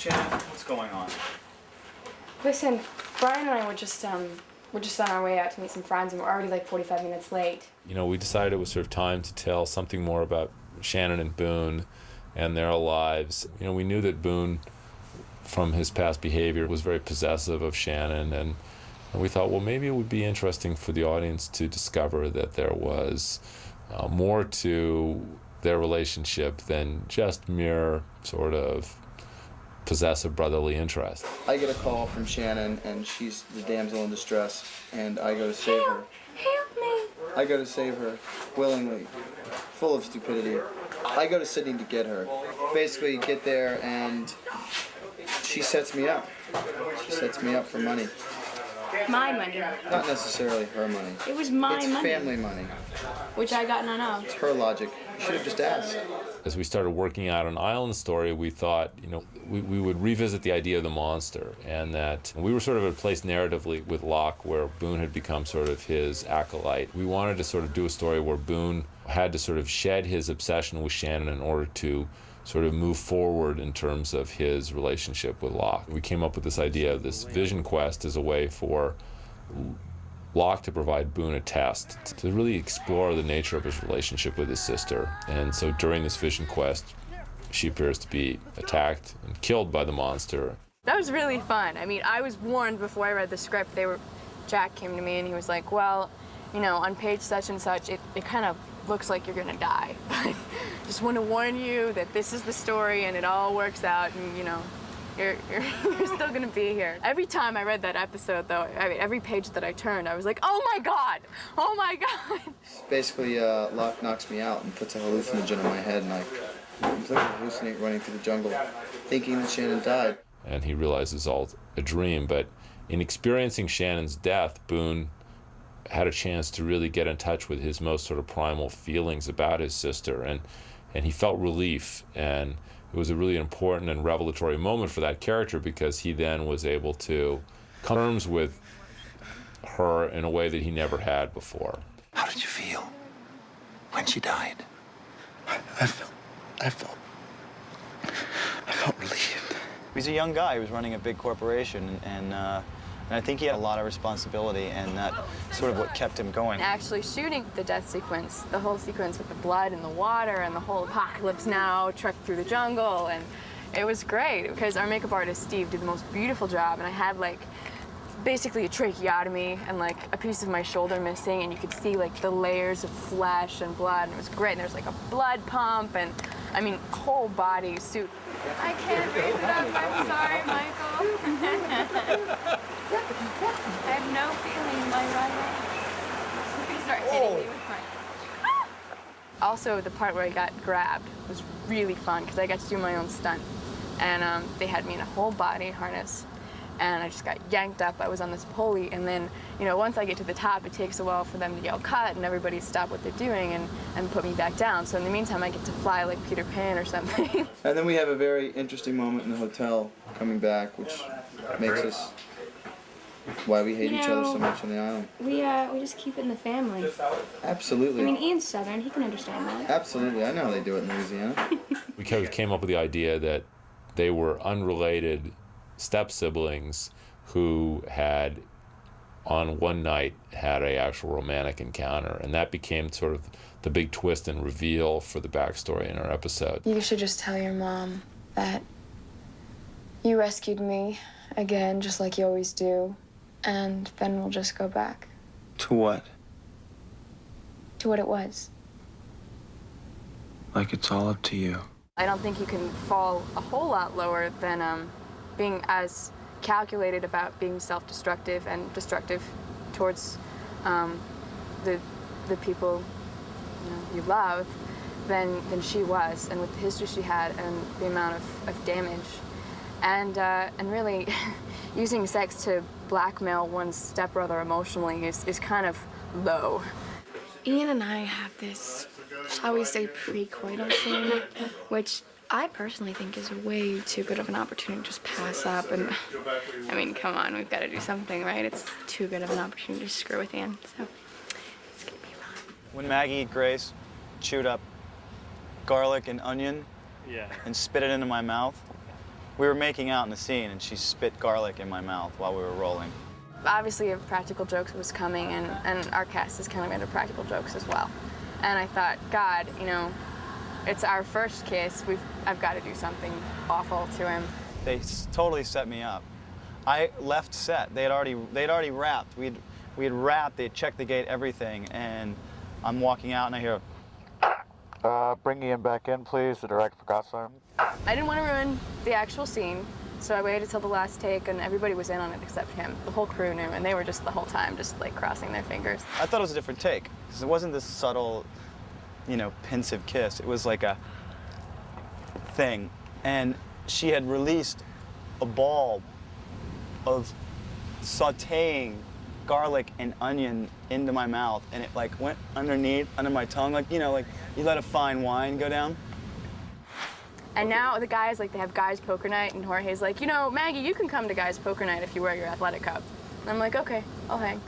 Shannon, what's going on? Listen, Brian and I were just on our way out to meet some friends, and we're already like 45 minutes late. You know, we decided it was sort of time to tell something more about Shannon and Boone and their lives. You know, we knew that Boone, from his past behavior, was very possessive of Shannon, and we thought, well, maybe it would be interesting for the audience to discover that there was more to their relationship than just mere sort of possessive brotherly interest. I get a call from Shannon, and she's the damsel in distress, and I go to save her. Help me! I go to save her, willingly, full of stupidity. I go to Sydney to get her. Basically, get there, and she sets me up. She sets me up for money. My money. Not necessarily her money. It was my money. It's family money. Which I got none of. It's her logic. You should have just asked. As we started working out an island story, we thought, you know, we would revisit the idea of the monster, and that we were sort of at a place narratively with Locke where Boone had become sort of his acolyte. We wanted to sort of do a story where Boone had to sort of shed his obsession with Shannon in order to sort of move forward in terms of his relationship with Locke. We came up with this idea of this vision quest as a way for Locke to provide Boone a test to really explore the nature of his relationship with his sister. And so during this vision quest, she appears to be attacked and killed by the monster. That was really fun. I mean, I was warned before I read the script. Jack came to me and he was like, well, you know, on page such and such, it kind of looks like you're gonna die. But just want to warn you that this is the story and it all works out, and you know, you're still gonna be here. Every time I read that episode, though, I mean, every page that I turned, I was like, oh my God, oh my God. Basically, Locke knocks me out and puts a hallucinogen in my head, and I completely hallucinate running through the jungle, thinking that Shannon died. And he realizes all a dream, but in experiencing Shannon's death, Boone had a chance to really get in touch with his most sort of primal feelings about his sister, and he felt relief, and it was a really important and revelatory moment for that character because he then was able to come to terms with her in a way that he never had before. How did you feel when she died? I felt relieved. He's a young guy. He was running a big corporation, and I think he had a lot of responsibility, and that sort of what kept him going. Actually shooting the death sequence, the whole sequence with the blood and the water and the whole apocalypse now, trek through the jungle, and it was great because our makeup artist, Steve, did the most beautiful job, and I had like basically a tracheotomy and like a piece of my shoulder missing, and you could see like the layers of flesh and blood, and it was great, and there was like a blood pump, and I mean, whole body suit. I can't breathe it up. I'm sorry, Michael. I have no feeling in my right arm. You can start hitting me with my... Also, the part where I got grabbed was really fun because I got to do my own stunt. And they had me in a whole body harness. And I just got yanked up. I was on this pulley. And then, you know, once I get to the top, it takes a while for them to yell cut and everybody stop what they're doing and put me back down. So in the meantime, I get to fly like Peter Pan or something. And then we have a very interesting moment in the hotel coming back, which makes us why we hate each other so much on the island. We just keep it in the family. Absolutely. I mean, Ian's Southern. He can understand that. Absolutely. I know how they do it in Louisiana. We kind of came up with the idea that they were unrelated step-siblings who had, on one night, had an actual romantic encounter. And that became sort of the big twist and reveal for the backstory in our episode. You should just tell your mom that you rescued me again, just like you always do. And then we'll just go back. To what? To what it was. Like it's all up to you. I don't think you can fall a whole lot lower than being as calculated about being self-destructive and destructive towards the people you love than she was, and with the history she had and the amount of damage. And really, using sex to blackmail one's stepbrother emotionally is kind of low. Ian and I have this, shall we say, pre-coital scene, which I personally think is way too good of an opportunity to just pass up. And I mean, come on, we've got to do something, right? It's too good of an opportunity to screw with Ian, so it's gonna be fun. When Maggie Grace chewed up garlic and onion and spit it into my mouth, We were making out in the scene, and she spit garlic in my mouth while we were rolling. Obviously, a practical jokes was coming, and our cast is kind of into practical jokes as well. And I thought, God, you know, it's our first kiss. I've got to do something awful to him. They totally set me up. I left set. They'd already wrapped. We had wrapped. They had checked the gate, everything, and I'm walking out, and I hear, Bring Ian back in, please. The director forgot something. I didn't want to ruin the actual scene, so I waited till the last take, and everybody was in on it except him. The whole crew knew, and they were just the whole time just like crossing their fingers. I thought it was a different take, because it wasn't this subtle, you know, pensive kiss. It was like a thing, and she had released a ball of sautéing garlic and onion into my mouth, and it like went underneath, under my tongue, like, you know, like you let a fine wine go down. And now the guys, like, they have guys poker night, and Jorge's like, you know, Maggie, you can come to guys poker night if you wear your athletic cup. And I'm like, okay, I'll hang.